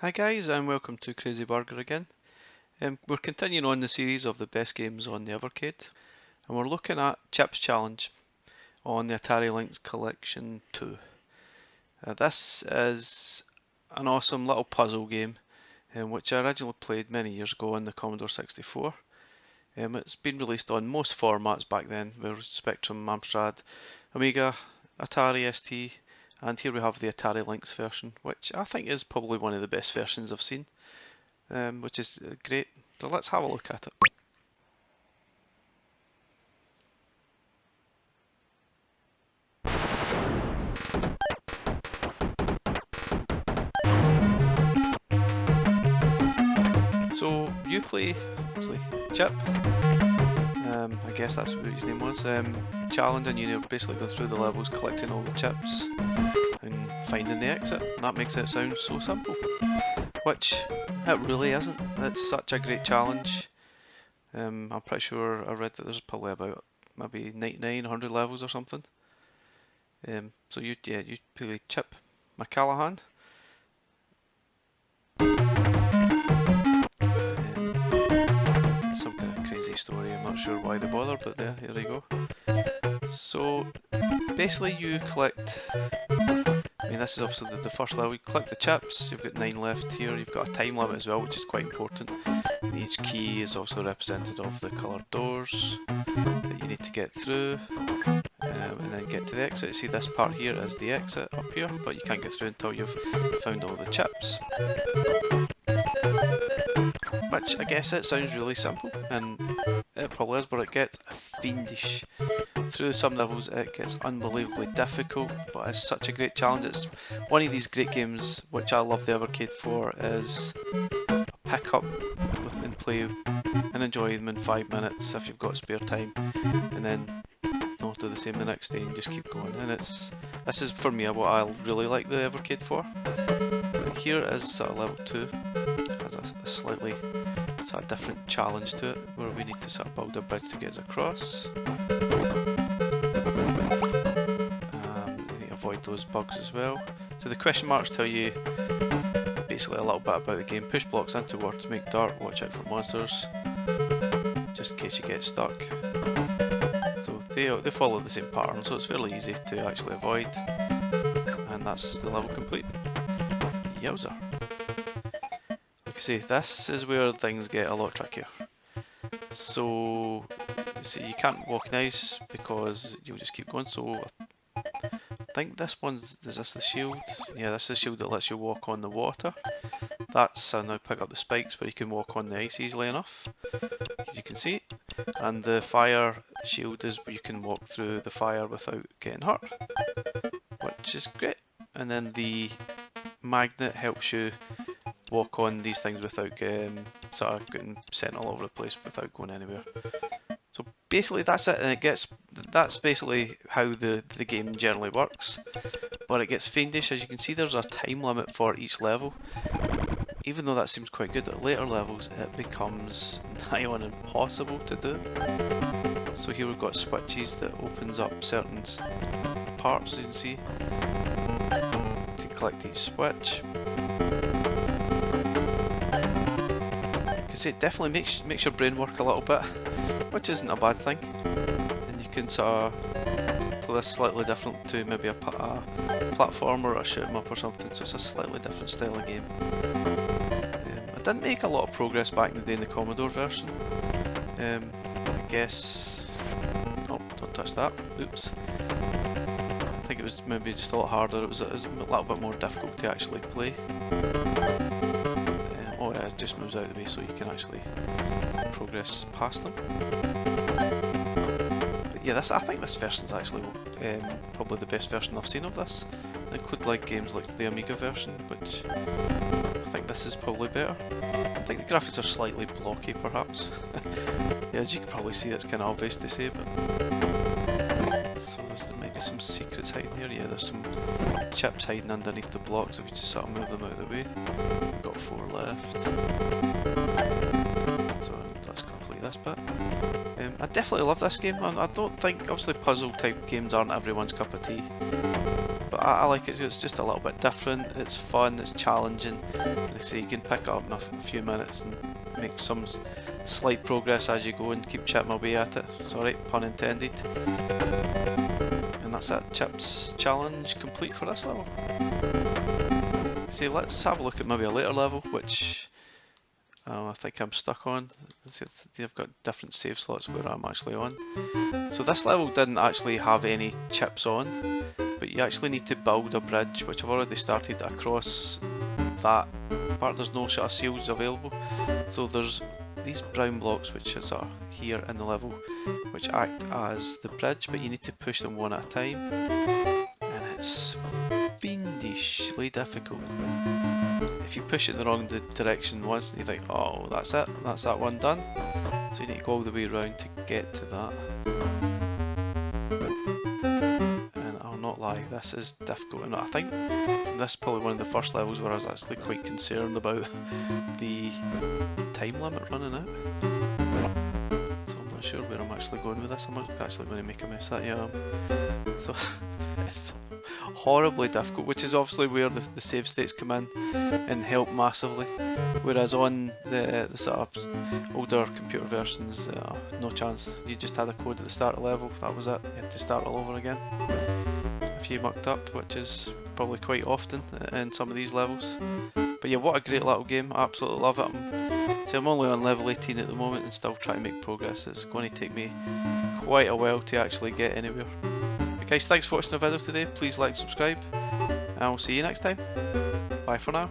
Hi guys, and welcome to Crazy Burger again. We're continuing on the series of the best games on the Evercade, and we're looking at Chips Challenge on the Atari Lynx Collection 2. This is an awesome little puzzle game, which I originally played many years ago on the Commodore 64. It's been released on most formats back then, with Spectrum, Amstrad, Amiga, Atari ST, and here we have the Atari Lynx version, which I think is probably one of the best versions I've seen, which is great. So let's have a look at it. So you play Chip. I guess that's what his name was. Challenge, and you're basically going through the levels, collecting all the chips and finding the exit. And that makes it sound so simple, which it really isn't. It's such a great challenge. I'm pretty sure I read that there's probably about maybe 99, 100 levels or something. So you play Chip McCallahan. Some kind of crazy story, I'm not sure why they bother, but here we go. So basically you collect, this is obviously the first level. You collect the chips, you've got 9 left here, you've got a time limit as well, which is quite important. And each key is also representative of the coloured doors that you need to get through, and then get to the exit. See, this part here is the exit up here, but you can't get through until you've found all the chips. Which I guess it sounds really simple, and it probably is, but it gets fiendish. Through some levels it gets unbelievably difficult, but it's such a great challenge. It's one of these great games which I love the Evercade for, is pick up and play and enjoy them in 5 minutes if you've got spare time, and then do the same the next day and just keep going. And this is for me what I really like the Evercade for. Here is level 2. Has a slightly different challenge to it, where we need to build a bridge to get us across. We need to avoid those bugs as well. So the question marks tell you basically a little bit about the game. Push blocks into water to make dark, watch out for monsters, just in case you get stuck. So they follow the same pattern, so it's fairly easy to actually avoid, and that's the level complete. Yowza. Like I say, this is where things get a lot trickier. So see, you can't walk nice because you'll just keep going. So I think this is this the shield? Yeah, this is the shield that lets you walk on the water. That's now pick up the spikes, but you can walk on the ice easily enough, as you can see. And the fire shield is where you can walk through the fire without getting hurt, which is great. And then the magnet helps you walk on these things without getting sent all over the place without going anywhere. So basically that's it, and that's basically how the game generally works. But it gets fiendish. As you can see, there's a time limit for each level. Even though that seems quite good, at later levels it becomes nigh on impossible to do. So here we've got switches that opens up certain parts, as you can see, to collect each switch. It definitely makes your brain work a little bit, which isn't a bad thing. And you can play this slightly different to maybe a platformer or a shoot 'em up or something, so it's a slightly different style of game. I didn't make a lot of progress back in the day in the Commodore version. I guess... oh, don't touch that. Oops. I think it was maybe just a lot harder. It was a little bit more difficult to actually play. Oh yeah, it just moves out of the way so you can actually progress past them. But yeah, I think this version is actually probably the best version I've seen of this. I include games like the Amiga version, which I think this is probably better. I think the graphics are slightly blocky perhaps. Yeah, as you can probably see, it's kind of obvious to say, but... so there might be some secrets hiding here. Yeah, there's some chips hiding underneath the blocks if you just move them out of the way. We've got 4 left. So let's complete this bit. I definitely love this game. I don't think, obviously puzzle type games aren't everyone's cup of tea, but I like it. It's just a little bit different. It's fun. It's challenging. Like I say, you can pick it up in a few minutes and make some slight progress as you go and keep chipping away at it. Sorry, pun intended. And that's it. Chips challenge complete for this level. See, let's have a look at maybe a later level, which I think I'm stuck on. They've got different save slots where I'm actually on. So this level didn't actually have any chips on, but you actually need to build a bridge, which I've already started across that part. There's no sort of seals available. So there's these brown blocks which are here in the level, which act as the bridge, but you need to push them one at a time. And it's fiendishly difficult. If you push it in the wrong direction once, you think, oh, that's it, that's that one done. So you need to go all the way around to get to that. And I'll not lie, this is difficult. And I think this is probably one of the first levels where I was actually quite concerned about the time limit running out. So I'm not sure where I'm actually going with this. I'm actually going to make a mess of that, yeah. So it's horribly difficult, which is obviously where the save states come in and help massively. Whereas on the sort of older computer versions, no chance. You just had a code at the start of the level, that was it. You had to start all over again if you mucked up, which is probably quite often in some of these levels. But yeah, what a great little game, I absolutely love it. So I'm only on level 18 at the moment and still trying to make progress. It's going to take me quite a while to actually get anywhere. But guys, thanks for watching the video today. Please like, subscribe, and I'll see you next time. Bye for now.